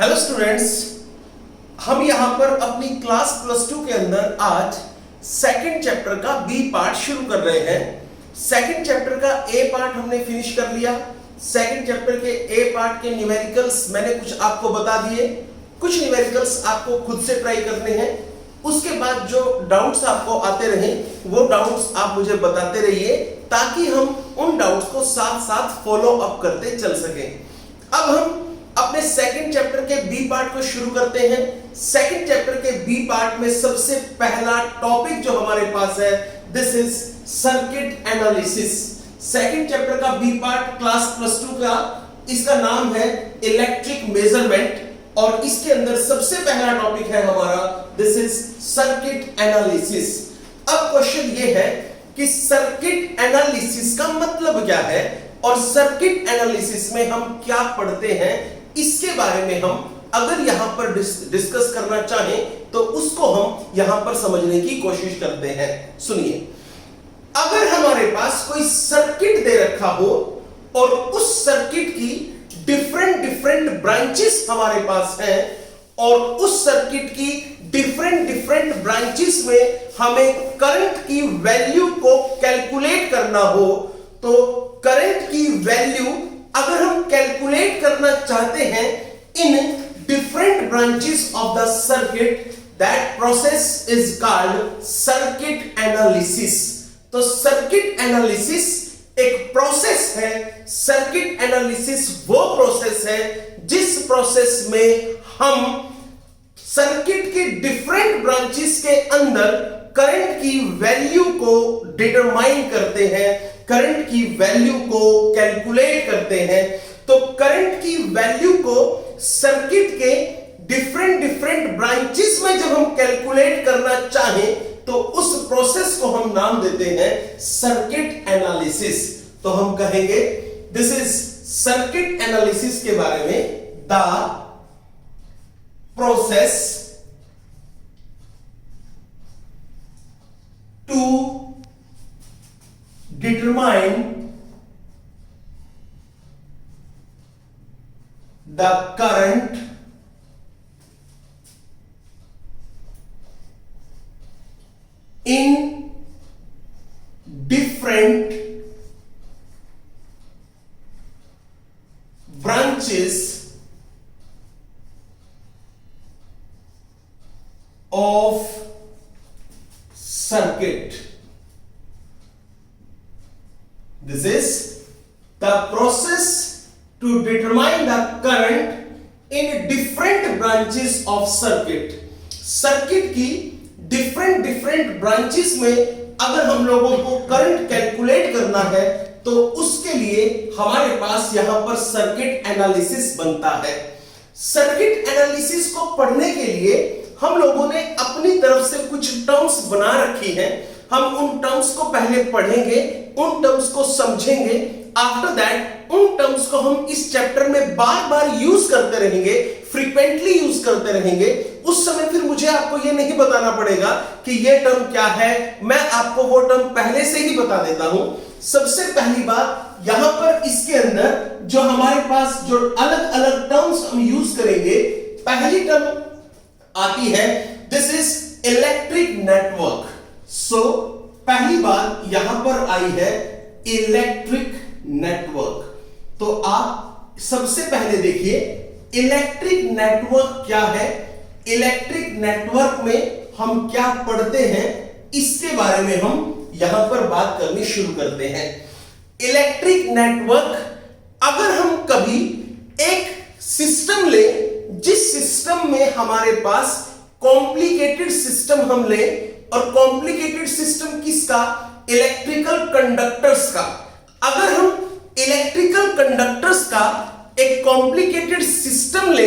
Hello students, हम यहाँ पर अपनी क्लास +2 के अंदर आज सेकंड चैप्टर का बी पार्ट शुरू कर रहे हैं। सेकंड चैप्टर का ए पार्ट हमने फिनिश कर लिया। सेकंड चैप्टर के ए पार्ट के न्यूमेरिकल्स मैंने कुछ आपको बता दिए, कुछ न्यूमेरिकल्स आपको खुद से ट्राई करने हैं। उसके बाद जो डाउट्स आपको आते रहे वो डाउट्स आप मुझे बताते रहिए ताकि हम उन डाउट्स को साथ साथ फॉलो अप करते चल सकें। अब हम अपने सेकंड चैप्टर के बी पार्ट को शुरू करते हैं। सेकंड चैप्टर के बी पार्ट में सबसे पहला टॉपिक जो हमारे पास है, this is circuit analysis. Second chapter का बी पार्ट क्लास +2 का, इसका नाम है इलेक्ट्रिक मेजरमेंट और इसके अंदर सबसे पहला टॉपिक है हमारा, दिस इज सर्किट एनालिसिस। अब क्वेश्चन ये है कि सर्किट एनालिसिस का मतलब क्या है और सर्किट एनालिसिस में हम क्या पढ़ते हैं, इसके बारे में हम अगर यहां पर डिस्कस करना चाहें तो उसको हम यहां पर समझने की कोशिश करते हैं। सुनिए, अगर हमारे पास कोई सर्किट दे रखा हो और उस सर्किट की डिफरेंट ब्रांचेस हमारे पास हैं और उस सर्किट की डिफरेंट ब्रांचेस में हमें करंट की वैल्यू को कैलकुलेट करना हो, तो करंट की वैल्यू अगर हम कैलकुलेट करना चाहते हैं in different branches of the circuit, that process is called circuit analysis. तो सर्किट एनालिसिस एक प्रोसेस है। सर्किट एनालिसिस वो प्रोसेस है जिस प्रोसेस में हम सर्किट के डिफरेंट ब्रांचेस के अंदर करंट की वैल्यू को डिटरमाइन करते हैं, करंट की वैल्यू को कैलकुलेट करते हैं। तो करंट की वैल्यू को सर्किट के डिफरेंट ब्रांचेस में जब हम कैलकुलेट करना चाहें तो उस प्रोसेस को हम नाम देते हैं सर्किट एनालिसिस। तो हम कहेंगे दिस इज सर्किट एनालिसिस के बारे में, the process to determine the current in different branches of circuit. This is the process to determine the current in different branches of circuit. Circuit की different branches में अगर हम लोगों को current calculate करना है तो उसके लिए हमारे पास यहां पर सर्किट एनालिसिस बनता है। सर्किट एनालिसिस को पढ़ने के लिए हम लोगों ने अपनी तरफ से कुछ टर्म्स बना रखी हैं। हम उन टर्म्स को पहले पढ़ेंगे, उन टर्म्स को समझेंगे। आफ्टर दैट उन टर्म्स को हम इस चैप्टर में बार बार यूज करते रहेंगे, फ्रीक्वेंटली यूज करते रहेंगे। उस समय फिर मुझे आपको यह नहीं बताना पड़ेगा कि यह टर्म क्या है, मैं आपको वो टर्म पहले से ही बता देता हूं। सबसे पहली बात, यहां पर इसके अंदर जो हमारे पास जो अलग अलग टर्म्स हम यूज करेंगे, पहली टर्म आती है दिस इज इलेक्ट्रिक नेटवर्क। सो पहली बात यहां पर आई है इलेक्ट्रिक नेटवर्क। तो आप सबसे पहले देखिए इलेक्ट्रिक नेटवर्क क्या है, इलेक्ट्रिक नेटवर्क में हम क्या पढ़ते हैं, इसके बारे में हम यहां पर बात करनी शुरू करते हैं। इलेक्ट्रिक नेटवर्क, अगर हम कभी एक सिस्टम ले जिस सिस्टम में हमारे पास कॉम्प्लिकेटेड सिस्टम हम ले, और कॉम्प्लिकेटेड सिस्टम किसका, इलेक्ट्रिकल कंडक्टर्स का। अगर हम इलेक्ट्रिकल कंडक्टर्स का एक कॉम्प्लिकेटेड सिस्टम ले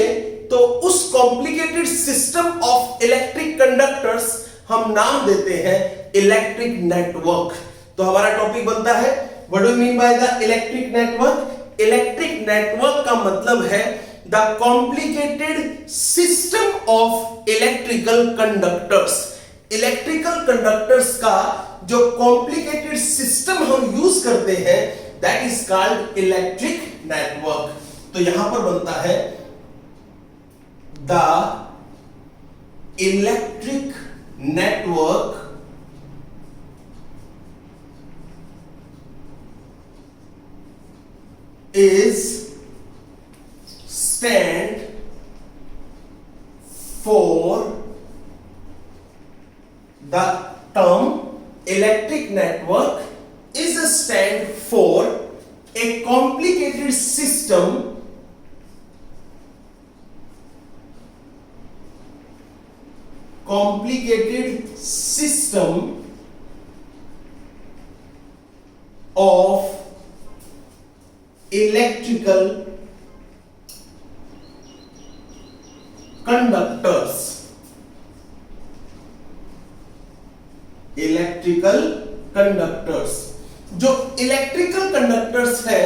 तो उस complicated system of electric conductors हम नाम देते हैं इलेक्ट्रिक नेटवर्क। तो हमारा टॉपिक बनता है what do you mean by the electric network. Electric network का मतलब है the complicated system of electrical conductors. Electrical conductors का जो कॉम्प्लिकेटेड सिस्टम हम यूज करते हैं, that is called electric network. तो यहां पर बनता है the electric network is stand for the term electric network is a stand for a complicated system of electrical conductors. Electrical conductors, जो इलेक्ट्रिकल कंडक्टर्स है,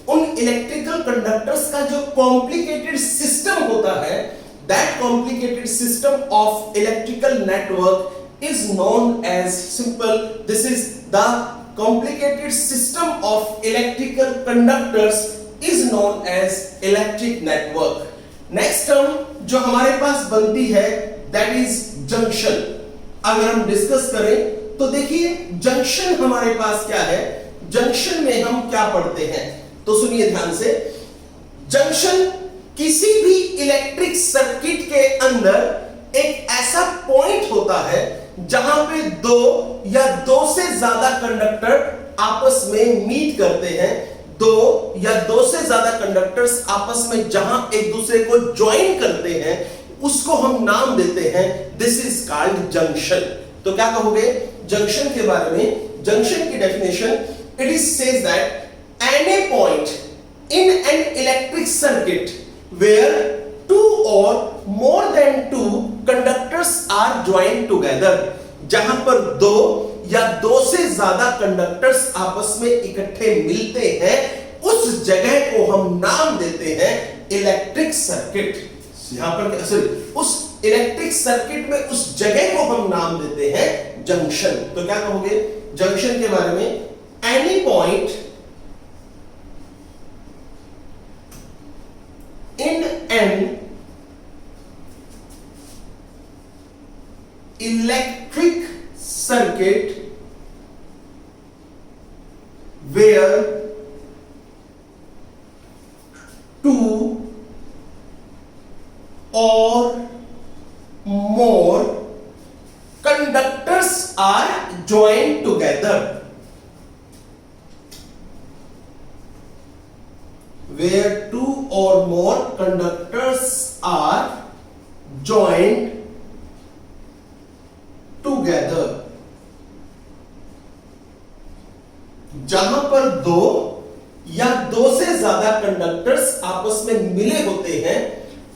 उन इलेक्ट्रिकल कंडक्टर्स का जो कॉम्प्लिकेटेड सिस्टम होता है, that complicated system of electrical network is known as simple, this is the complicated system of electrical conductors is known as electric network. Next term जो हमारे पास बनती है that is junction. अगर हम डिस्कस करें तो देखिए जंक्शन हमारे पास क्या है, जंक्शन में हम क्या पढ़ते हैं, तो सुनिए ध्यान से। जंक्शन किसी भी इलेक्ट्रिक सर्किट के अंदर एक ऐसा पॉइंट होता है जहां पे दो या दो से ज्यादा कंडक्टर आपस में मीट करते हैं, दो या दो से ज्यादा कंडक्टर्स आपस में जहां एक दूसरे को ज्वाइन करते हैं, उसको हम नाम देते हैं, दिस इज कॉल्ड जंक्शन। तो क्या कहोगे जंक्शन के बारे में? जंक्शन की definition, it is says that any point in an electric circuit where two or more than two conductors are joined together, जहां पर दो या दो से ज्यादा कंडक्टर्स आपस में इकट्ठे मिलते हैं, उस जगह को हम नाम देते हैं इलेक्ट्रिक सर्किट। यहां पर सॉरी, उस इलेक्ट्रिक सर्किट में उस जगह को हम नाम देते हैं जंक्शन। तो क्या कहोगे जंक्शन के बारे में? Any point in N electric circuit where two or more conductors are joined together, where two or more conductors are joined together, जहां पर दो या दो से ज्यादा कंडक्टर्स आपस में मिले होते हैं,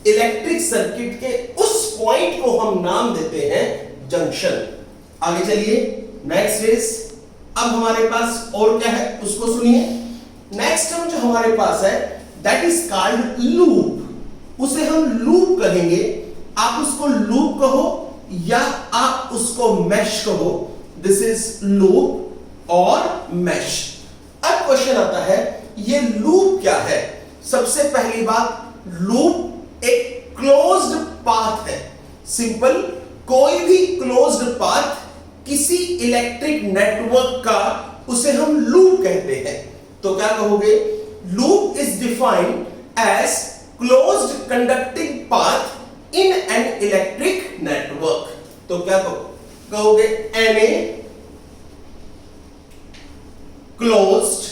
इलेक्ट्रिक सर्किट के उस पॉइंट को हम नाम देते हैं जंक्शन। आगे चलिए, नेक्स्ट इज, अब हमारे पास और क्या है उसको सुनिए। नेक्स्ट टर्म जो हमारे पास है दैट इज कॉल्ड लूप, उसे हम लूप कहेंगे। आप उसको लूप कहो या आप उसको मैश कहो, दिस इज लूप और मैश। अब क्वेश्चन आता है ये लूप क्या है? सबसे पहली बात, लूप एक क्लोज्ड पाथ है। सिंपल, कोई भी क्लोज्ड पाथ किसी इलेक्ट्रिक नेटवर्क का, उसे हम लूप कहते हैं। तो क्या कहोगे? Loop is defined as closed conducting path in an electric network. तो क्या कहोगे? Any closed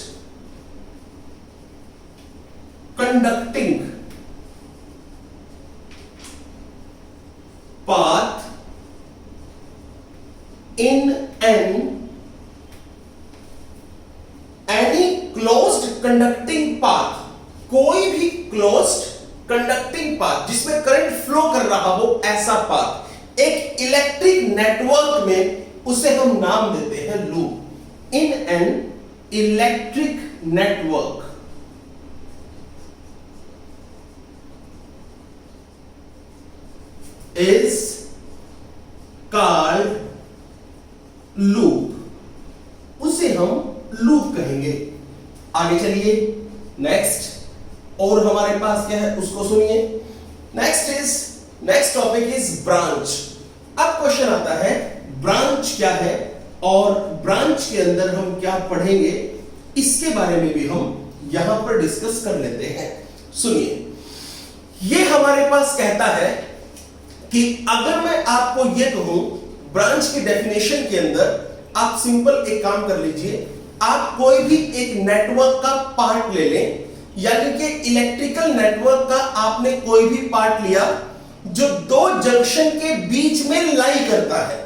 conducting path in an any closed conducting path, कोई भी क्लोज्ड कंडक्टिंग पाथ जिसमें करंट फ्लो कर रहा हो, ऐसा पाथ एक इलेक्ट्रिक नेटवर्क में, उसे हम नाम देते हैं loop. In an electric network is called loop, उसे हम लूप कहेंगे। आगे चलिए, नेक्स्ट और हमारे पास क्या है उसको सुनिए। Next is next topic is branch. अब क्वेश्चन आता है ब्रांच क्या है और ब्रांच के अंदर हम क्या पढ़ेंगे, इसके बारे में भी हम यहां पर डिस्कस कर लेते हैं। सुनिए, ये हमारे पास कहता है कि अगर मैं आपको ये कहूं ब्रांच की डेफिनेशन के अंदर, आप सिंपल एक काम कर लीजिए, आप कोई भी एक नेटवर्क का पार्ट ले लें, यानी कि इलेक्ट्रिकल नेटवर्क का आपने कोई भी पार्ट लिया जो दो जंक्शन के बीच में लाई करता है,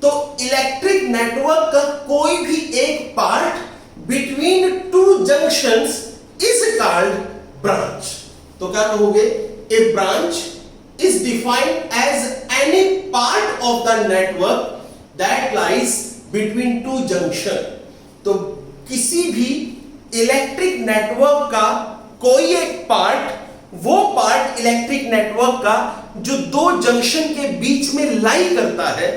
तो इलेक्ट्रिक नेटवर्क का कोई भी एक part between two junctions is called branch. तो क्या कहोगे, a branch is defined as any part of the network that lies between two junction. तो किसी भी इलेक्ट्रिक नेटवर्क का कोई एक पार्ट, वो पार्ट इलेक्ट्रिक नेटवर्क का जो दो जंक्शन के बीच में लाई करता है,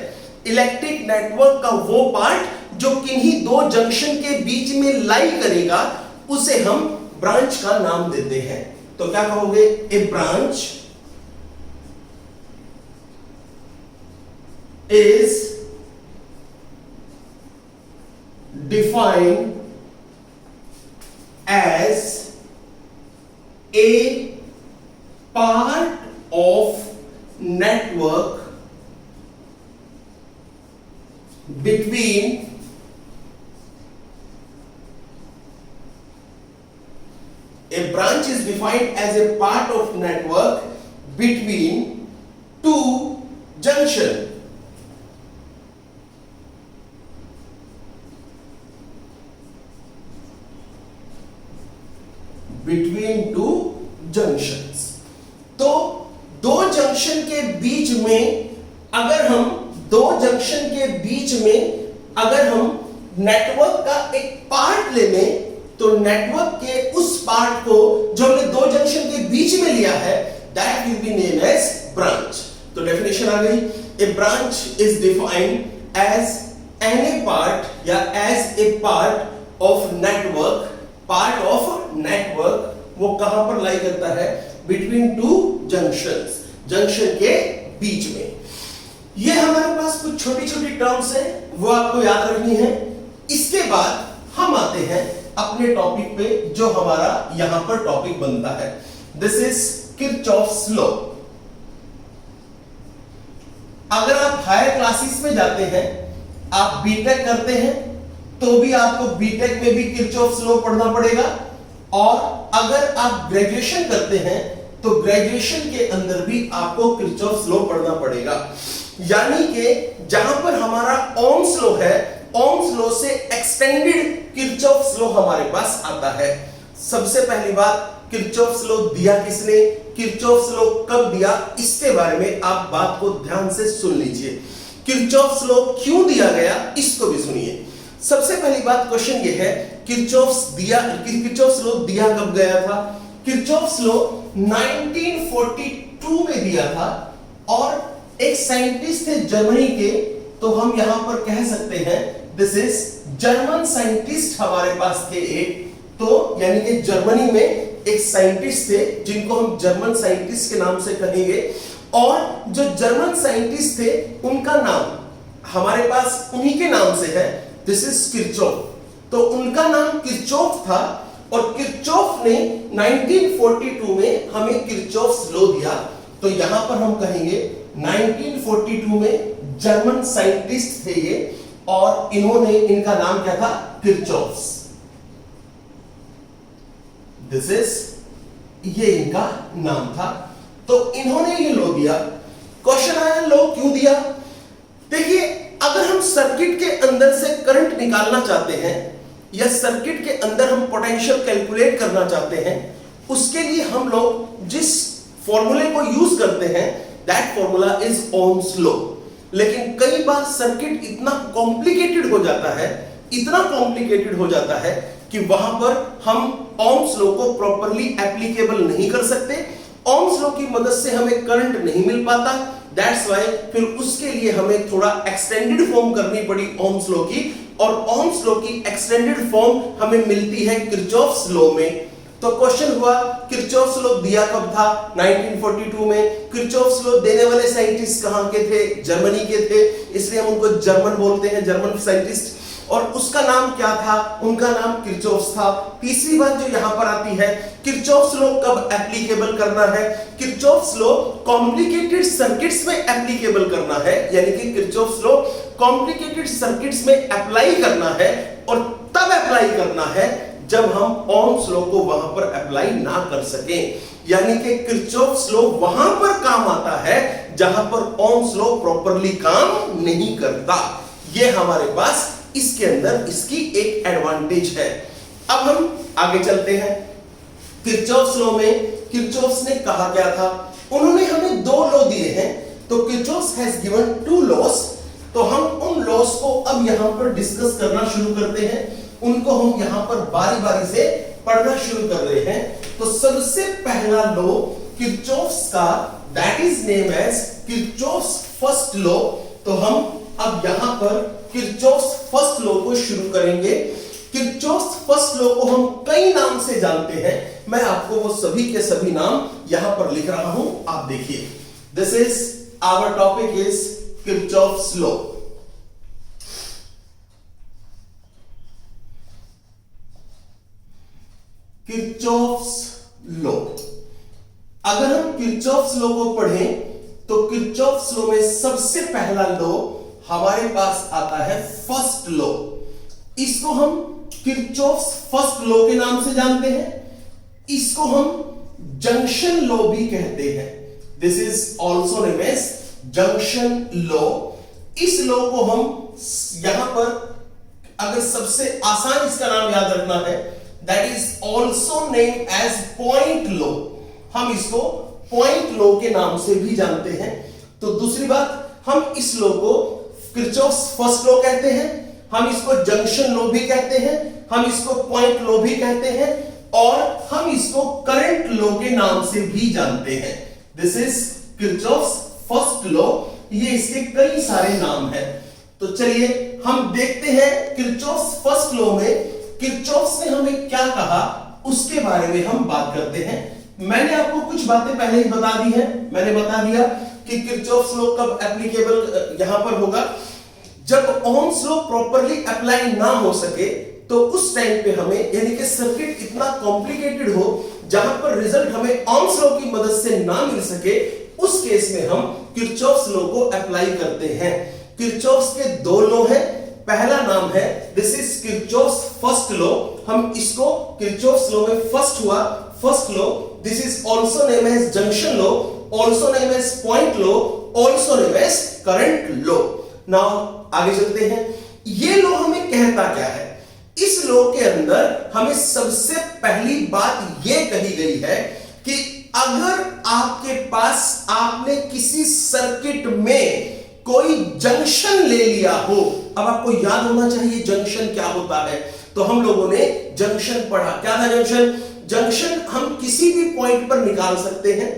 इलेक्ट्रिक नेटवर्क का वो पार्ट जो किन्हीं दो जंक्शन के बीच में लाई करेगा, उसे हम ब्रांच का नाम देते हैं। तो क्या कहोगे, a branch is defined as a part of network between a branch is defined as a part of network between two junction. Between two junctions. तो दो जंक्शन के बीच में अगर हम नेटवर्क का एक पार्ट ले लें, तो नेटवर्क के उस पार्ट को जो हमने दो जंक्शन के बीच में लिया है, that will be name as branch. तो डेफिनेशन आ गई, a branch is defined as any part या as a part of network. Part of network वो कहां पर लाई करता है, बिटवीन टू जंक्शंस, जंक्शन के बीच में। ये हमारे पास कुछ छोटी छोटी टर्म्स हैं, वो आपको याद रखनी है। इसके बाद हम आते हैं अपने टॉपिक पे, जो हमारा यहां पर टॉपिक बनता है। This is Kirchhoff's law. अगर आप हायर क्लासेस में जाते हैं, आप बीटेक करते हैं, तो भी आपको बीटेक में भी किरचॉफ्स लॉ पढ़ना पड़ेगा, और अगर आप ग्रेजुएशन करते हैं तो ग्रेजुएशन के अंदर भी आपको किरचॉफ्स लॉ पढ़ना पड़ेगा। यानी कि जहां पर हमारा ओम्स लॉ है, ओम्स लॉ से एक्सटेंडेड किरचॉफ्स लॉ हमारे पास आता है। सबसे पहली बात, किरचॉफ्स लॉ दिया किसने, किरचॉफ्स लॉ कब दिया, इसके बारे में आप बात को ध्यान से सुन लीजिए। किरचॉफ्स लॉ क्यों दिया गया, इसको भी सुनिए। सबसे पहली बात, क्वेश्चन ये है, किरचॉफ्स लॉ दिया कब गया था। किरचॉफ्स लॉ 1942 में दिया था, और एक साइंटिस्ट थे जर्मनी के, तो हम यहां पर कह सकते हैं दिस इज जर्मन साइंटिस्ट हमारे पास थे एक। तो यानी कि जर्मनी में एक साइंटिस्ट थे जिनको हम जर्मन साइंटिस्ट के नाम से कहेंगे, और जो जर्मन साइंटिस्ट थे उनका नाम हमारे पास उन्हीं के नाम से है, दिस इज किरचॉफ। तो उनका नाम किरचॉफ था, और किरचॉफ ने 1942 में हमें किरचॉफ्स लॉ दिया। तो यहां पर हम कहेंगे 1942 में जर्मन साइंटिस्ट थे ये, और इन्होंने, इनका नाम क्या था, किरचॉफ्स। दिस इज, ये इनका नाम था। तो इन्होंने ये लॉ दिया। क्वेश्चन आया, लॉ क्यों दिया। देखिए, अगर हम सर्किट के अंदर से करंट निकालना चाहते हैं, या सर्किट के अंदर हम पोटेंशियल कैलकुलेट करना चाहते हैं, उसके लिए हम लोग जिस फॉर्मूले को यूज करते हैं, that formula is Ohm's law. लेकिन कई बार सर्किट इतना कॉम्प्लिकेटेड हो जाता है, इतना कॉम्प्लिकेटेड हो जाता है कि वहां पर हम ओम्स लॉ को प्रॉपर्ली एप्लीकेबल नहीं कर सकते। ओम्स लॉ की मदद से हमें करंट नहीं मिल पाता, दैट्स व्हाई फिर उसके लिए हमें थोड़ा एक्सटेंडेड फॉर्म करनी पड़ी ओम्स लॉ की, और ओम्स लॉ की एक्सटेंडेड फॉर्म हमें मिलती है किरचॉफ्स लॉ में। तो क्वेश्चन हुआ किरचॉफ्स लॉ दिया कब था? 1942 में। किरचॉफ्स लॉ देने वाले साइंटिस्ट कहां के थे? जर्मनी के थे, इसलिए हम उनको जर्मन बोलते हैं, जर्मन साइंटिस्ट। और उसका नाम क्या था? उनका नाम किरचॉफ्स था। तीसरी बात जो यहां पर आती है, किरचॉफ्स लॉ कब एप्लीकेबल करना है? किरचॉफ्स लॉ कॉम्प्लिकेटेड सर्किट्स में एप्लीकेबल करना है, यानी कि किरचॉफ्स लॉ कॉम्प्लिकेटेड सर्किट्स में अप्लाई करना है, और तब अप्लाई करना है जब हम ओम्स लॉ को वहां पर अप्लाई ना कर सके। यानी कि किरचॉफ्स लॉ वहां पर काम आता है जहां पर ओम्स लॉ प्रॉपरली काम नहीं करता। यह हमारे पास इसके अंदर इसकी एक एडवांटेज है। अब हम आगे चलते हैं। किरचॉफ्स लॉ में किरचॉफ्स ने कहा क्या था? उन्होंने हमें दो लॉ दिए हैं, तो Kirchhoff's has given two laws. तो हम उन लॉस को अब यहां पर डिस्कस करना शुरू करते हैं, उनको हम यहां पर बारी बारी से पढ़ना शुरू कर रहे हैं। तो सबसे पहला लॉ किरचॉफ्स का, that is name as Kirchhoff's first law. तो हम अब यहां पर किरचॉफ्स फर्स्ट लॉ को शुरू करेंगे। किरचॉफ्स फर्स्ट लॉ को हम कई नाम से जानते हैं, मैं आपको वो सभी के सभी नाम यहां पर लिख रहा हूं, आप देखिए। This is our topic is Kirchhoff's law. Kirchhoff's law, अगर हम किरचॉफ्स लॉ को पढ़ें तो किरचॉफ्स लॉ में सबसे पहला लॉ हमारे पास आता है फर्स्ट लॉ। इसको हम किरचॉफ्स फर्स्ट लॉ के नाम से जानते हैं। इसको हम जंक्शन लॉ भी कहते हैं। This is also name as junction law. इस लॉ को हम यहां पर अगर सबसे आसान इसका नाम याद रखना है, that is also name as point law. हम इसको पॉइंट लॉ के नाम से भी जानते हैं। तो दूसरी बात, हम इस लॉ को किरचॉफ्स फर्स्ट लॉ कहते हैं, हम इसको जंक्शन लॉ भी कहते हैं, हम इसको पॉइंट लॉ भी कहते हैं, और हम इसको करंट लॉ के नाम से भी जानते हैं। This is Kirchhoff's first law. ये इसके कई सारे नाम हैं। तो चलिए हम देखते हैं किरचॉफ्स फर्स्ट लॉ में किरचॉफ्स ने हमें क्या कहा, उसके बारे में हम बात करते हैं। मैंने आपको कुछ बातें पहले ही बता दी हैं। मैंने बता दिया कि किरचॉफ्स लॉ कब एप्लीकेबल यहां पर होगा, जब ओम्स लॉ प्रॉपरली अप्लाई ना हो सके, तो उस टाइम पे हमें, यानी कि सर्किट इतना कॉम्प्लिकेटेड हो जहां पर रिजल्ट हमें ओम्स लॉ की मदद से ना मिल सके, उस केस में हम किरचॉफ्स लॉ को अप्लाई करते हैं। किरचॉफ्स के दो लॉ हैं। पहला नाम है, this is Kirchhoff's first law. हम इसको किरचॉफ्स लॉ में फर्स्ट हुआ, first law. This is also name as junction law, also name as point law, also name as current law. Now आगे चलते हैं। ये लॉ हमें कहता क्या है? इस लॉ के अंदर हमें सबसे पहली बात यह कही गई है कि अगर आपके पास, आपने किसी सर्किट में कोई जंक्शन ले लिया हो, अब आपको याद होना चाहिए जंक्शन क्या होता है। तो हम लोगों ने जंक्शन पढ़ा, क्या था जंक्शन? जंक्शन हम किसी भी पॉइंट पर निकाल सकते हैं।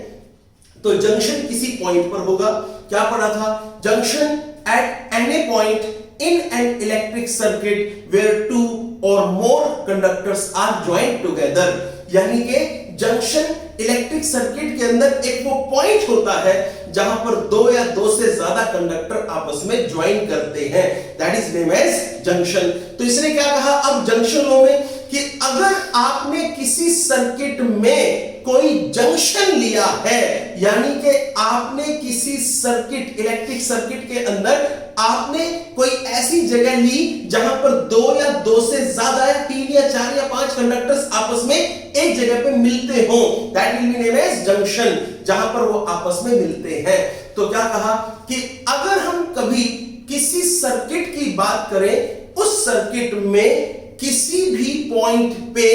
तो जंक्शन किसी पॉइंट पर होगा। क्या पढ़ा था? Junction at any point in an electric circuit where two or more conductors are joint together. यानी कि जंक्शन इलेक्ट्रिक सर्किट के अंदर एक वो पॉइंट होता है जहां पर दो या दो से ज्यादा कंडक्टर आपस में ज्वाइन करते हैं, that is name as junction. तो इसने क्या कहा अब जंक्शन लॉ में कि अगर आपने किसी सर्किट में कोई जंक्शन लिया है, यानी कि आपने किसी सर्किट, इलेक्ट्रिक सर्किट के अंदर आपने कोई ऐसी जगह ली जहां पर दो या दो से ज्यादा या तीन या चार या पांच कंडक्टर्स आपस में एक जगह पे मिलते हो, that will be name as junction, जहां पर वो आपस में मिलते हैं। तो क्या कहा कि अगर हम कभी किसी सर्किट की बात करें, उस सर्किट में किसी भी पॉइंट पे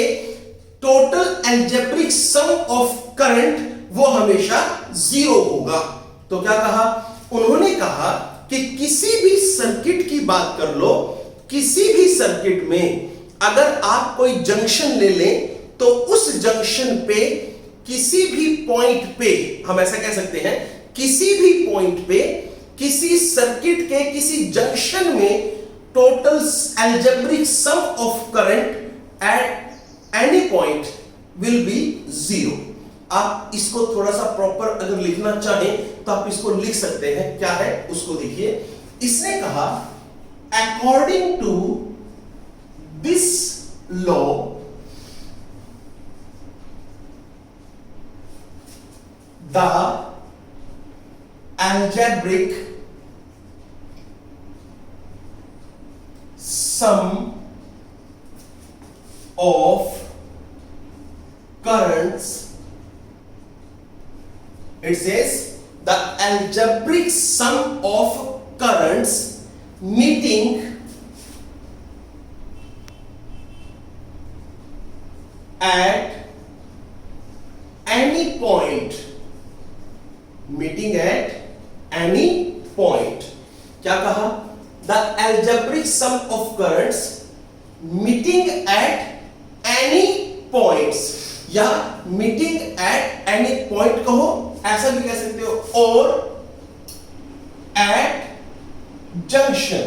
total algebraic sum of current वो हमेशा जीरो होगा। तो क्या कहा उन्होंने? कहा कि किसी भी सर्किट की बात कर लो, किसी भी सर्किट में अगर आप कोई जंक्शन ले लें, तो उस जंक्शन पे किसी भी पॉइंट पे, हम ऐसा कह सकते हैं, किसी भी पॉइंट पे किसी सर्किट के किसी जंक्शन में total algebraic sum of current at any point will be 0। आप इसको थोड़ा सा प्रॉपर अगर लिखना चाहें तो आप इसको लिख सकते हैं। क्या है उसको देखिए। इसने कहा according to this law the algebraic sum of currents, it says the algebraic sum of currents meeting at any point, meeting at any point, क्या कहा? The algebraic sum of currents meeting at any points, या meeting at any point कहो, ऐसा भी कह सकते हो, और at junction,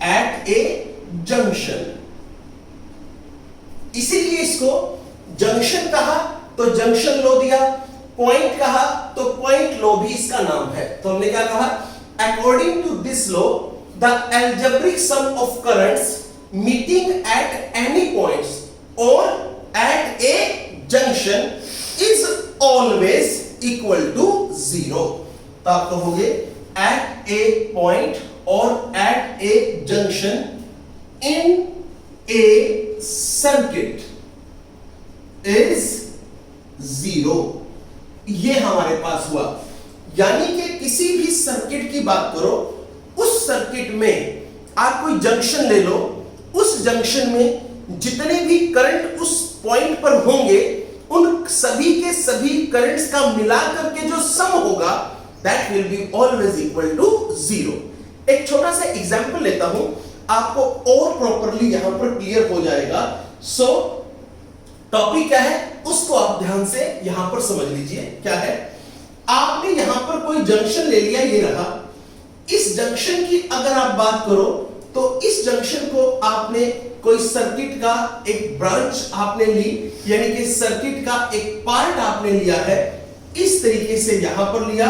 at a junction। इसीलिए इसको जंक्शन कहा तो जंक्शन लो दिया, पॉइंट कहा तो पॉइंट लो भी इसका नाम है। तो हमने क्या कहा? According to this law the algebraic sum of currents meeting at any points or at a junction is always equal to 0। तो आप कहोगे at a point or at a junction in a circuit is 0। ये हमारे पास हुआ, यानी कि किसी भी सर्किट की बात करो, उस सर्किट में आप कोई जंक्शन ले लो, उस जंक्शन में जितने भी करंट उस पॉइंट पर होंगे उन सभी के सभी करंट्स का मिलाकर के जो सम होगा that will be always equal to 0। एक छोटा सा एग्जांपल लेता हूं, आपको और प्रॉपर्ली यहां पर क्लियर हो जाएगा। सो टॉपिक क्या है उसको आप ध्यान से यहां पर समझ लीजिए। क्या है? आपने यहां पर कोई जंक्शन ले लिया, ये रहा। इस जंक्शन की अगर आप बात करो तो इस जंक्शन को आपने कोई सर्किट का एक ब्रांच आपने ली, यानी कि सर्किट का एक पार्ट आपने लिया है। इस तरीके से यहां पर लिया,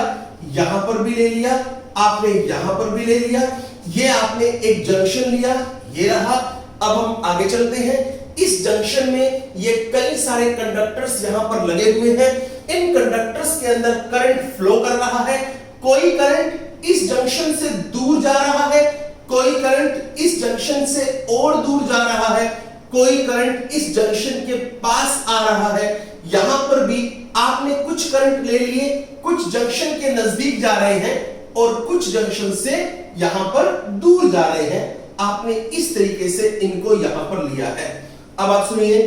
यहां पर भी ले लिया, आपने यहां पर भी ले लिया, ये आपने एक जंक्शन लिया, ये रहा। अब हम आगे चलते हैं। इस जंक्शन में ये कई सारे कंडक्टर्स यहां पर लगे हुए हैं। इन कंडक्टर्स के अंदर करंट फ्लो कर रहा है। कोई करंट इस जंक्शन से दूर जा रहा है, कोई करंट इस जंक्शन से और दूर जा रहा है, कोई करंट इस जंक्शन के पास आ रहा है। यहां पर भी आपने कुछ करंट ले लिए, कुछ जंक्शन के नजदीक जा रहे हैं और कुछ जंक्शन से यहां पर दूर जा रहे हैं। आपने इस तरीके से इनको यहां पर लिया है। अब आप सुनिए,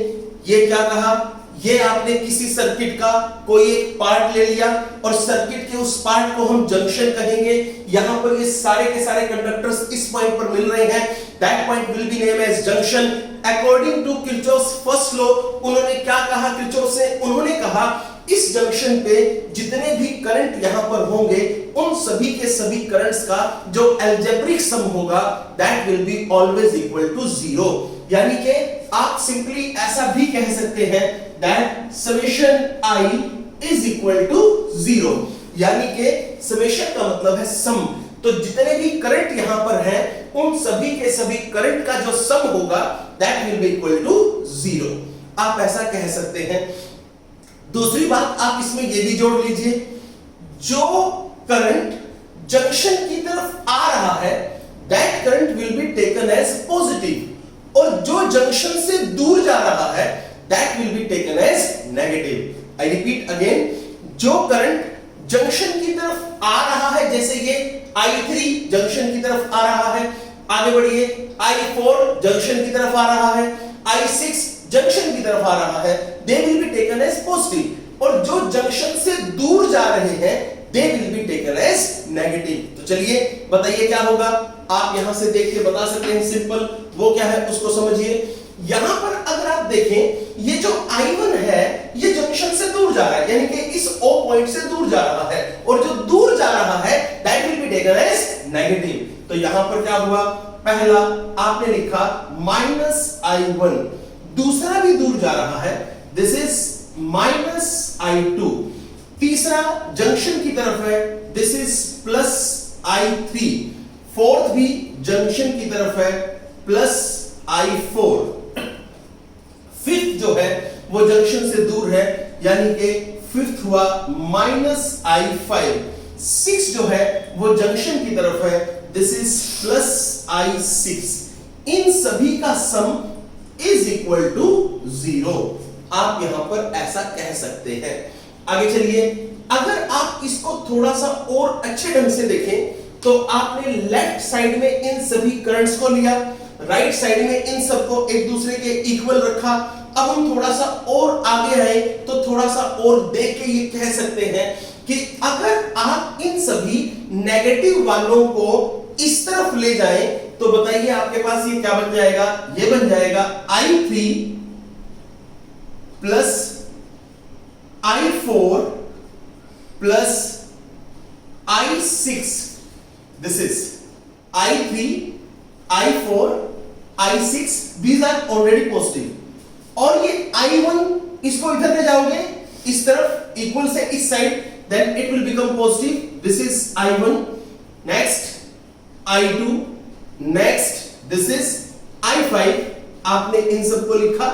ये क्या कहा? ये आपने किसी सर्किट का कोई एक पार्ट ले लिया और सर्किट के उस पार्ट को हम जंक्शन कहेंगे। यहां पर ये सारे के सारे कंडक्टर्स इस पॉइंट पर मिल रहे हैं, that point will be name as junction. According to Kirchhoff's first law, उन्होंने क्या कहा किरचॉफ से? उन्होंने कहा इस जंक्शन पे जितने भी करंट यहां पर होंगे उन सभी के सभी करंट्स का जो अलजेब्रिक सम होगा that will be always equal to 0। यानी कि आप सिंपली ऐसा भी कह सकते हैं that summation i is equal to 0, यानी कि समेशन का मतलब है सम। तो जितने भी करंट यहां पर हैं उन सभी के सभी करंट का जो सम होगा that will be equal to 0। आप ऐसा कह सकते हैं। दूसरी बात आप इसमें यह भी जोड़ लीजिए, जो करंट जंक्शन की तरफ आ रहा है that current will be taken as positive, और जो जंक्शन से दूर जा रहा है that will be taken as negative. I repeat again, जो करंट जंक्शन की तरफ आ रहा है, जैसे ये I3 जंक्शन की तरफ आ रहा है, आगे बढ़िए, I4 जंक्शन की तरफ आ रहा है, I6 जंक्शन की तरफ आ रहा है, they will be taken as positive, और जो जंक्शन से दूर जा रहे हैं they will be taken as negative. तो चलिए बताइए क्या होगा, आप यहां से देख के बता सकते हैं, सिंपल। वो क्या है उसको समझिए। यहां पर अगर आप देखें, ये जो I1 है ये जंक्शन से दूर जा रहा है, यानी कि इस O पॉइंट से दूर जा रहा है, और जो दूर जा रहा है that will be taken as negative. तो यहां पर क्या हुआ? पहला आपने लिखा -I1, दूसरा भी दूर जा रहा है दिस इज -I2। तीसरा जंक्शन की तरफ है, दिस इज +I3। फोर्थ भी जंक्शन की तरफ है, +I4। फिफ्थ जो है वो जंक्शन से दूर है, यानी कि फिफ्थ हुआ -I5। सिक्स जो है वो जंक्शन की तरफ है, दिस इज +I6। इन सभी का सम इज इक्वल टू 0। आप यहां पर ऐसा कह सकते हैं। आगे चलिए, अगर आप इसको थोड़ा सा और अच्छे ढंग से देखें तो आपने लेफ्ट साइड में इन सभी करंट्स को लिया, राइट साइड में इन सबको एक दूसरे के इक्वल रखा। अब हम थोड़ा सा और आगे आए तो थोड़ा सा और देख के ये कह सकते हैं कि अगर आप इन सभी नेगेटिव वालों को इस तरफ ले जाएं तो बताइए आपके पास ये क्या बन जाएगा? ये बन जाएगा I3 plus I4 plus I6। This is I3, I4, I6, these are already positive। और ये I1 इसको इधर ले जाओगे इस तरफ इक्वल से इस side, then it will become positive। this is I1, next I2, next this is I5। आपने इन सबको लिखा।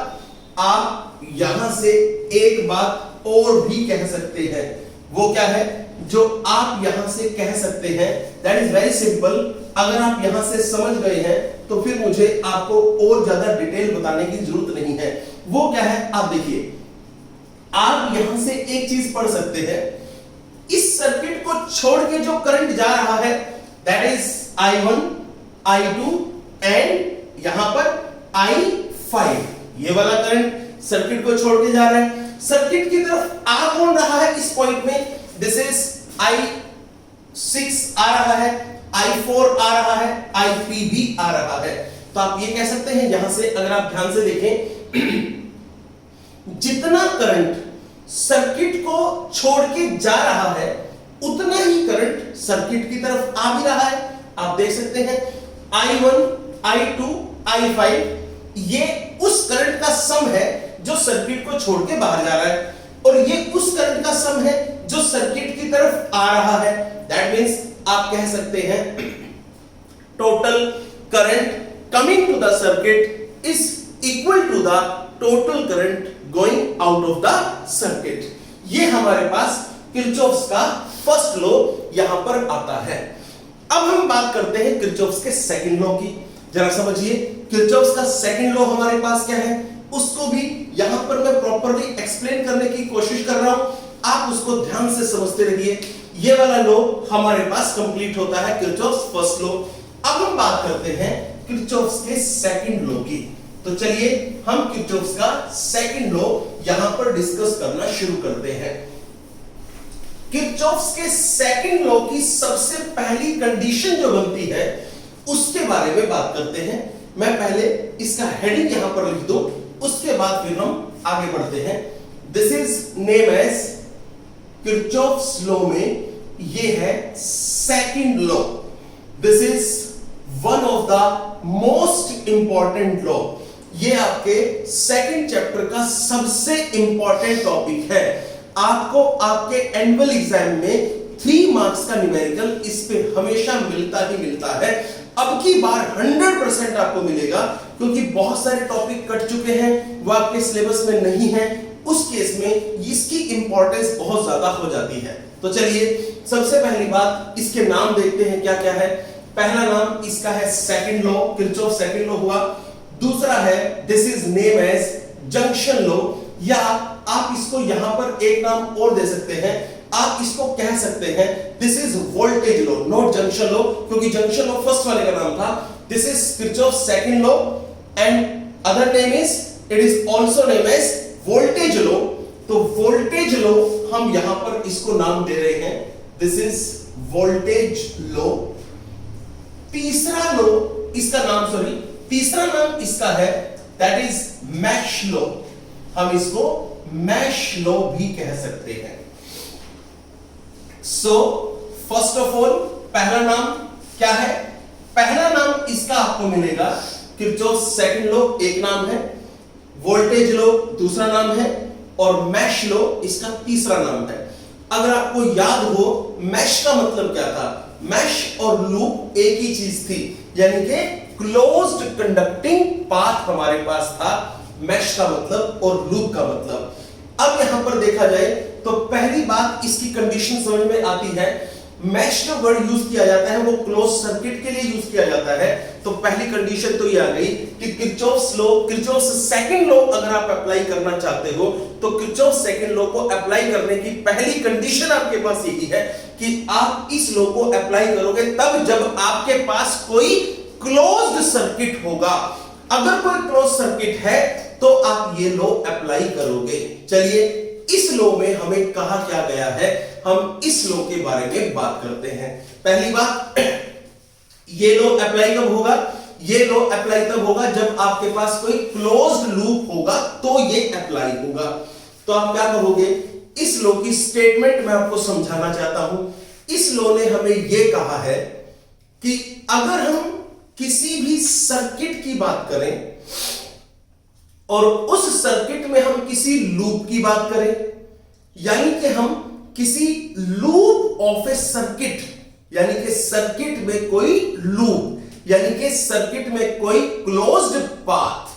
आप यहां से एक बात और भी कह सकते हैं, वो क्या है जो आप यहां से कह सकते हैं? That is very simple. अगर आप यहां से समझ गए हैं तो फिर मुझे आपको और ज्यादा डिटेल बताने की जरूरत नहीं है। वो क्या है आप देखिए, आप यहां से एक चीज पढ़ सकते हैं, इस सर्किट को छोड़ के जो करंट जा रहा है that is I1, I2 and यहां पर I5। ये वाला करंट सर्किट को छोड़ के जा रहा है। सर्किट की तरफ आ कौन रहा है इस पॉइंट में? दिस इज I6 आ रहा है, I4 आ रहा है, I3 भी आ रहा है। तो आप ये कह सकते हैं यहां से, अगर आप ध्यान से देखें, जितना करंट सर्किट को छोड़ के जा रहा है उतना ही करंट सर्किट की तरफ आ भी रहा है। आप देख सकते हैं I1, I2, I5 ये उस करंट का सम है जो सर्किट को छोड़ के बाहर जा रहा है, और ये उस करंट का सम है जो सर्किट की तरफ आ रहा है। दैट मींस आप कह सकते हैं total current coming to the circuit is equal to the total current going out of the circuit. ये हमारे पास किरचॉफ्स का फर्स्ट लॉ यहां पर आता है। अब हम बात करते हैं किरचॉफ्स के सेकंड लॉ की। जरा समझिए, किरचॉफ्स का सेकंड लॉ हमारे पास क्या है, उसको भी यहां पर मैं प्रॉपर्ली एक्सप्लेन करने की कोशिश कर रहा हूं। आप उसको ध्यान से समझते रहिए। ये वाला लॉ हमारे पास कंप्लीट होता है किरचॉफ्स फर्स्ट लॉ। अब हम बात करते हैं किरचॉफ्स के सेकंड लॉ की। तो चलिए हम किरचॉफ्स का सेकंड लॉ यहां पर डिस्कस करना शुरू करते हैं। किरचॉफ्स के सेकंड लॉ की सबसे पहली कंडीशन जो बनती है उसके बारे में बात करते हैं। मैं पहले इसका हेडिंग यहां पर लिख दूं, उसके बाद फिर हम आगे बढ़ते हैं। This is name as Kirchhoff's law में ये है second law. This is one of the most important law. ये आपके सेकंड चैप्टर का सबसे इंपॉर्टेंट टॉपिक है। आपको आपके एनुअल एग्जाम में 3 मार्क्स का न्यूमेरिकल इस पे हमेशा मिलता ही मिलता है। अब की बार 100% आपको मिलेगा, क्योंकि बहुत सारे टॉपिक कट चुके हैं, वो आपके सिलेबस में नहीं है। उस केस में इसकी इंपॉर्टेंस बहुत ज्यादा हो जाती है। तो चलिए सबसे पहली बात इसके नाम देखते हैं क्या क्या है। पहला नाम इसका है second law, Kirchhoff second law हुआ। दूसरा है this is name as junction law, या आप इसको यहां पर एक नाम और दे सकते हैं। आप इसको कह सकते हैं this is voltage law, not junction law, क्योंकि जंक्शन लॉ फर्स्ट वाले का नाम था। This is Kirchhoff second law and other name is it is also name as voltage law. तो वोल्टेज लॉ हम यहां पर इसको नाम दे रहे हैं, दिस इज वोल्टेज लॉ। तीसरा नाम इसका है दैट इज मैश लॉ। हम इसको मैश लॉ भी कह सकते हैं। सो फर्स्ट ऑफ ऑल पहला नाम क्या है? पहला नाम इसका आपको मिलेगा किरचॉफ सेकंड लॉ, एक नाम है। वोल्टेज लॉ दूसरा नाम है। और मैश लो इसका तीसरा नाम है। अगर आपको याद हो मैश का मतलब क्या था, मैश और लूप एक ही चीज थी, यानी कि क्लोज्ड कंडक्टिंग पाथ हमारे पास था, मैश का मतलब और लूप का मतलब। अब यहां पर देखा जाए तो पहली बात इसकी कंडीशन समझ में आती है। मैश जो वर्ड यूज किया जाता है वो क्लोज सर्किट के लिए यूज किया जाता है, तो पहली कंडीशन तो ये आ गई कि Kirchhoff's law, Kirchhoff's second law अगर आप अप्लाई करना चाहते हो तो किरचॉफ्स सेकंड लॉ को अप्लाई करने की पहली कंडीशन आपके पास यही है कि आप इस लॉ को अप्लाई करोगे तब जब आपके पास कोई क्लोज्ड सर्किट होगा। अगर कोई क्लोज सर्किट है तो आप ये लॉ अप्लाई करोगे। चलिए इस लॉ में हमें कहा क्या गया है, हम इस लॉ के बारे में बात करते हैं। पहली बात, ये लॉ अप्लाई कब होगा, ये लॉ अप्लाई तब होगा जब आपके पास कोई क्लोज्ड लूप होगा तो ये अप्लाई होगा। तो आप क्या कहोगे, इस लॉ की स्टेटमेंट मैं आपको समझाना चाहता हूं। इस लॉ ने हमें यह कहा है कि अगर हम किसी भी सर्किट की बात करें और उस सर्किट में हम किसी लूप की बात करें, यानी कि हम किसी लूप ऑफ ए सर्किट, यानी कि सर्किट में कोई लूप, यानी कि सर्किट में कोई क्लोज्ड पाथ,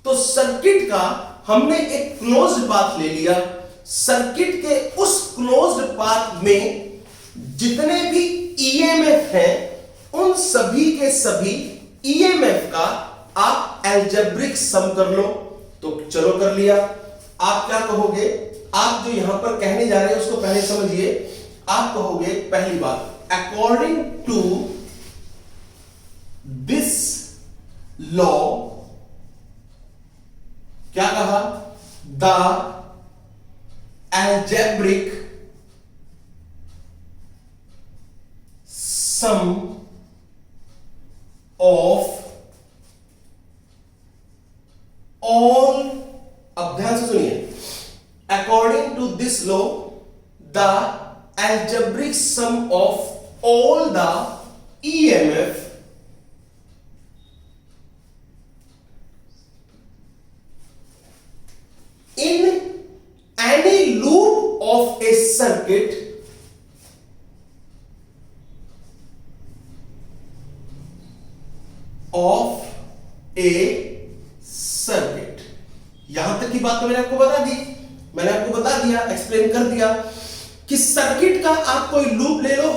तो सर्किट का हमने एक क्लोज्ड पाथ ले लिया। सर्किट के उस क्लोज्ड पाथ में जितने भी ईएमएफ हैं उन सभी के सभी ईएमएफ का आप अलजेब्रिक सम कर लो। तो चलो कर लिया। आप क्या कहोगे, आप जो यहां पर कहने जा रहे हैं उसको पहले समझिए। आप कहोगे पहली बात, अकॉर्डिंग टू दिस लॉ, क्या कहा, the algebraic sum of all, अब ध्यान से सुनिए, according to this law the algebraic sum of all the EMF in any loop of a circuit of a circuit. यहां तक की बात तो मैंने आपको बता दी, मैंने आपको बता दिया, एक्सप्लेन कर दिया कि सर्किट का आप कोई लूप ले लो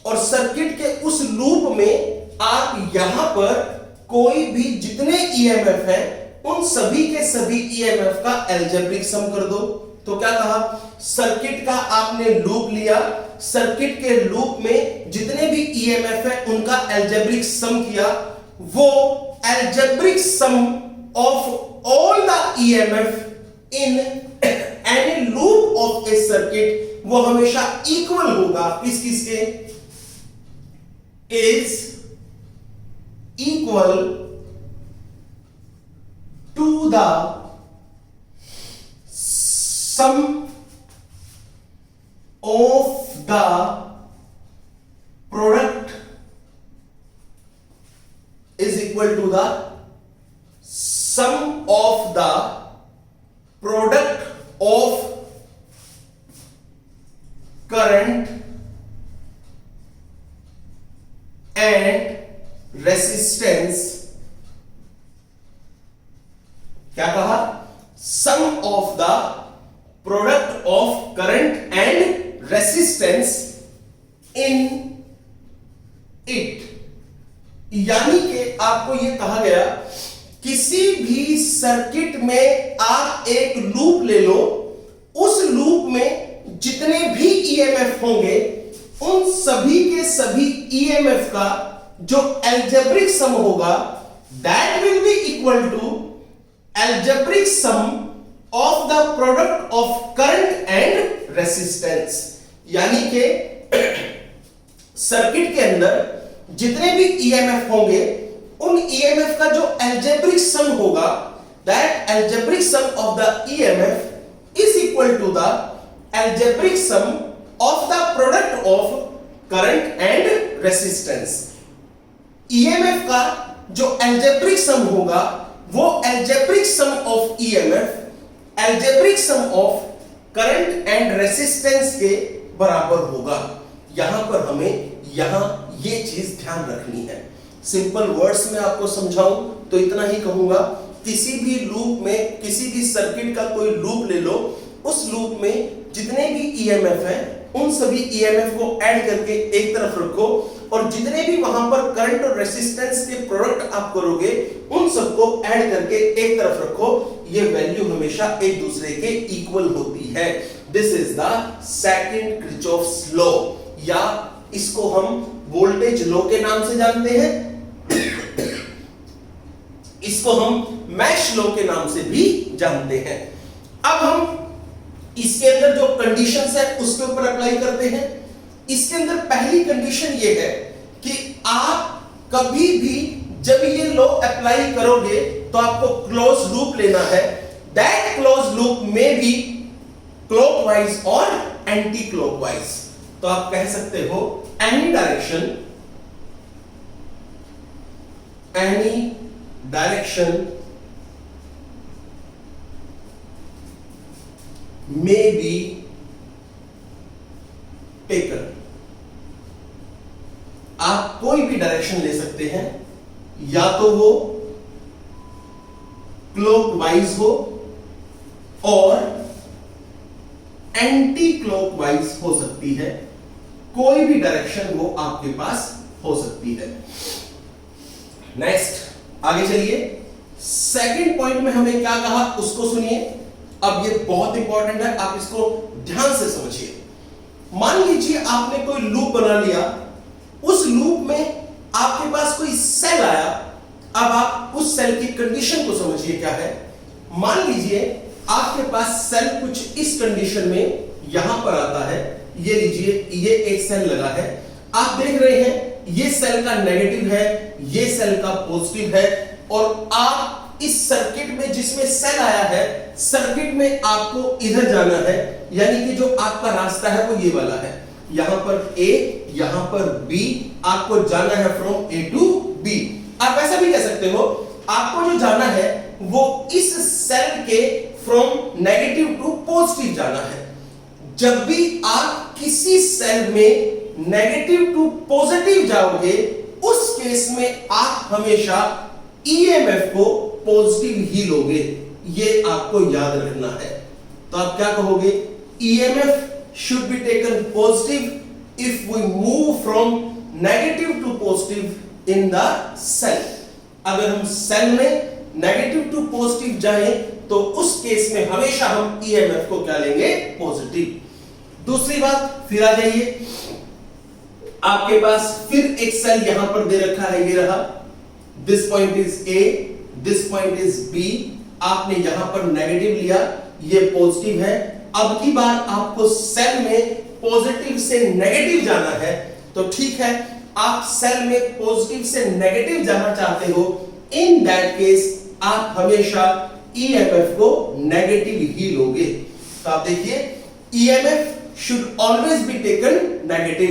और सर्किट के उस लूप में आप यहां पर कोई भी जितने ईएमएफ हैं उन सभी के सभी ईएमएफ का अलजेब्रिक सम कर दो। तो क्या कहा, सर्किट का आपने लूप लिया, सर्किट के लूप में जितने भी ईएमएफ हैं उनका अलजेब्रिक सम किया, वो algebraic sum of all the EMF in any loop of a circuit वो हमेशा इक्वल होगा किस किसके, is equal to the sum of the product, is equal to the sum of the product of current and resistance. क्या कहा, sum of the product of current and resistance in it. यानी कि आपको यह कहा गया किसी भी सर्किट में आप एक लूप ले लो, उस लूप में जितने भी ईएमएफ होंगे उन सभी के सभी ईएमएफ का जो अलजेब्रिक सम होगा that will be equal to algebraic sum of the product of current and resistance. यानी कि सर्किट के अंदर जितने भी ईएमएफ होंगे उन ईएमएफ का जो अलजेब्रिक सम होगा that algebraic sum of the EMF is equal to the algebraic sum of the product of current and resistance। EMF का जो algebraic sum होगा वो algebraic sum of EMF algebraic sum of current and resistance के बराबर होगा। यहां पर हमें यहां ये चीज ध्यान रखनी है। सिंपल वर्ड्स में आपको समझाऊं तो इतना ही कहूंगा, किसी भी लूप में, किसी भी सर्किट का कोई लूप ले लो, उस लूप में जितने भी ईएमएफ हैं उन सभी ईएमएफ को ऐड करके एक तरफ रखो, और जितने भी वहां पर करंट और रेसिस्टेंस के प्रोडक्ट आप करोगे उन सबको ऐड करके एक तरफ रखो। ये वैल्यू हमेशा एक दूसरे के इक्वल होती है। This is the second Kirchhoff's law, या इसको हम वोल्टेज लॉ के नाम से जानते हैं, इसको हम मैश लॉ के नाम से भी जानते हैं। अब हम इसके अंदर जो कंडीशंस है उसके ऊपर अप्लाई करते हैं। इसके अंदर पहली कंडीशन ये है कि आप कभी भी जब ये लॉ अप्लाई करोगे तो आपको क्लोज लूप लेना है। दैट क्लोज लूप में बी क्लॉकवाइज और एंटी क्लॉकवाइज। तो आप कह सकते हो any direction may be taken। आप कोई भी डायरेक्शन ले सकते हैं, या तो वो क्लॉकवाइज हो और एंटी क्लॉकवाइज हो सकती है। कोई भी डायरेक्शन वो आपके पास हो सकती है। नेक्स्ट आगे चलिए, सेकंड पॉइंट में हमें क्या कहा उसको सुनिए। अब ये बहुत इंपॉर्टेंट है, आप इसको ध्यान से समझिए। मान लीजिए आपने कोई लूप बना लिया, उस लूप में आपके पास कोई सेल आया। अब आप उस सेल की कंडीशन को समझिए क्या है। मान लीजिए आपके पास सेल कुछ इस कंडीशन में यहां पर आता है। ये लीजिए, ये एक सेल लगा है, आप देख रहे हैं ये सेल का नेगेटिव है, ये सेल का पॉजिटिव है, और आप इस सर्किट में जिसमें सेल आया है, सर्किट में आपको इधर जाना है, यानी कि जो आपका रास्ता है वो ये वाला है। यहां पर ए, यहां पर बी, आपको जाना है फ्रॉम ए टू बी। आप ऐसा भी कह सकते हो, आपको जो जाना है वो इस सेल के फ्रॉम नेगेटिव टू पॉजिटिव जाना है। जब भी आप किसी सेल में नेगेटिव टू पॉजिटिव जाओगे, उस केस में आप हमेशा ईएमएफ को पॉजिटिव ही लोगे। ये आपको याद रखना है। तो आप क्या कहोगे, EMF should be taken positive if we move from negative to positive in the cell. अगर हम सेल में नेगेटिव टू पॉजिटिव जाएं तो उस केस में हमेशा हम ईएमएफ को क्या लेंगे, पॉजिटिव। दूसरी बात, फिर आ जाइए, आपके पास फिर एक सेल यहां पर दे रखा है, ये रहा। This point is A, this point is B. आपने यहां पर नेगेटिव लिया, ये पॉजिटिव है। अब की बार आपको सेल में पॉजिटिव से नेगेटिव जाना है, तो ठीक है, आप सेल में पॉजिटिव से नेगेटिव जाना चाहते हो, इन दैट केस आप हमेशा ईएमएफ को नेगेटिव ही लोगे। तो आप देखिए, EMF should always be taken negative.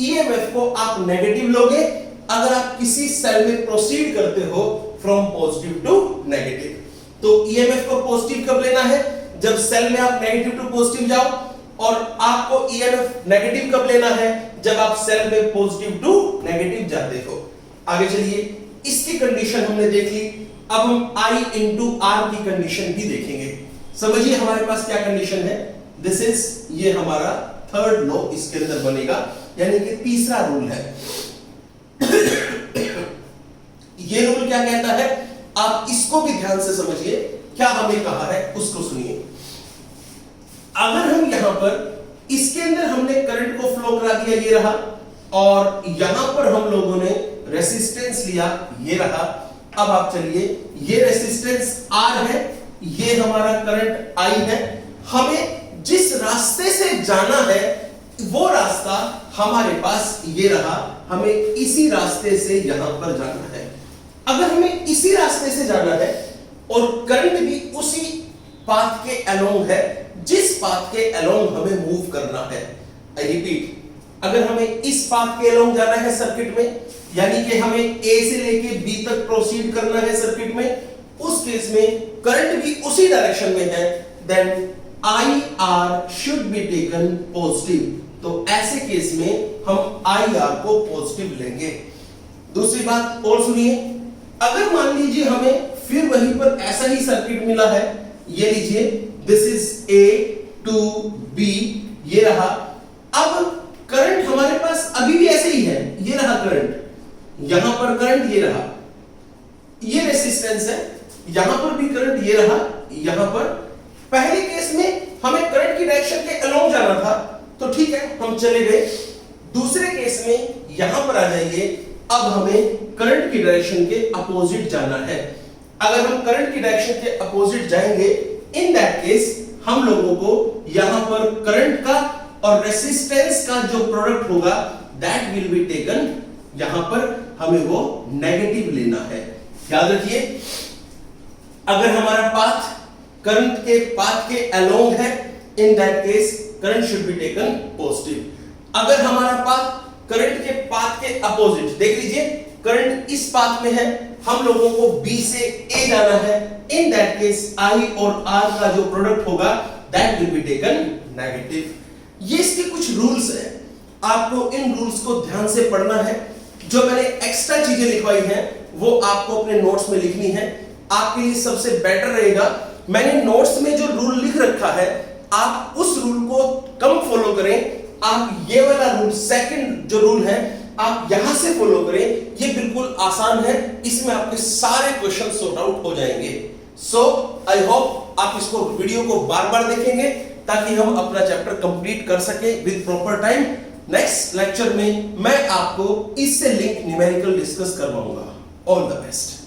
EMF को आप नेगेटिव लोगे अगर आप किसी सेल में प्रोसीड करते हो फ्रॉम पॉजिटिव टू नेगेटिव। तो ईएमएफ को पॉजिटिव कब लेना है, जब सेल में आप नेगेटिव टू पॉजिटिव जाओ, और आपको ईएमएफ नेगेटिव कब लेना है, जब आप सेल में पॉजिटिव टू नेगेटिव जाते हो। आगे चलिए, इसकी कंडीशन हमने देख ली। अब हम I इंटू आर की कंडीशन भी देखेंगे। समझिए हमारे पास क्या कंडीशन है। दिस इज, ये हमारा थर्ड लॉ इसके अंदर बनेगा, यानी कि तीसरा रूल है। ये रूल क्या कहता है, आप इसको भी ध्यान से समझिए, क्या हमें कहा है उसको सुनिए। अगर हम यहां पर इसके अंदर हमने करंट को फ्लो करा दिया, ये रहा, और यहां पर हम लोगों ने रेसिस्टेंस लिया, ये रहा। अब आप चलिए, ये रेसिस्टेंस R है, ये हमारा करंट I है। हमें जिस रास्ते से जाना है वो रास्ता हमारे पास ये रहा, हमें इसी रास्ते से यहां पर जाना है। अगर हमें इसी रास्ते से जाना है और करंट भी उसी पाथ के अलोंग है जिस पाथ के अलोंग हमें मूव करना है। आई रिपीट, अगर हमें इस पाथ के अलोंग जाना है सर्किट में, यानी कि हमें ए से लेके बी तक प्रोसीड करना है सर्किट में, उस केस में करंट भी उसी डायरेक्शन में है then IR should be taken positive। तो ऐसे केस में हम IR को पॉजिटिव लेंगे। दूसरी बात और सुनिए, अगर मान लीजिए हमें फिर वहीं पर ऐसा ही सर्किट मिला है, ये लीजिए this is A to B, ये रहा। अब करंट हमारे पास अभी भी ऐसे ही है, ये रहा करंट, यहां पर करंट ये रहा, ये रेसिस्टेंस है, यहां पर भी करंट ये रहा, यहां पर। पहले केस में हमें करंट की डायरेक्शन के अलोंग जाना था, तो ठीक है हम चले गए। दूसरे केस में यहां पर आ जाइए, अब हमें करंट की डायरेक्शन के अपोजिट जाना है। अगर हम करंट की डायरेक्शन के अपोजिट जाएंगे, इन दैट केस हम लोगों को यहां पर करंट का और रेसिस्टेंस का जो प्रोडक्ट होगा दैट विल बी टेकन, यहां पर हमें वो नेगेटिव लेना है। याद रखिए, अगर हमारा पाथ करंट के पाथ के अलोंग है, in that case current should be taken positive. अगर हमारा पाथ करंट के पाथ के अपोजिट, देख लीजिए करंट इस पाथ में है, हम लोगों को B से A जाना है, इन दैट केस I और R का जो प्रोडक्ट होगा that will be taken negative. ये इसके कुछ रूल्स हैं, आपको इन रूल्स को ध्यान से पढ़ना है। जो मैंने एक्स्ट्रा चीजें लिखवाई हैं वो आपको अपने नोट्स में लिखनी है, आपके लिए सबसे बेटर रहेगा। मैंने नोट्स में जो रूल लिख रखा है आप उस रूल को कम फॉलो करें, आप ये वाला रूल सेकंड जो रूल है आप यहां से फॉलो करें, ये बिल्कुल आसान है, इसमें आपके सारे क्वेश्चन सॉर्ट आउट हो जाएंगे। सो आई होप आप इसको वीडियो को बार-बार देखेंगे ताकि हम अपना चैप्टर कंप्लीट कर सके with proper time. Next lecture में मैं आपको इससे लिंक न्यूमेरिकल डिस्कस करवाऊंगा। All the best.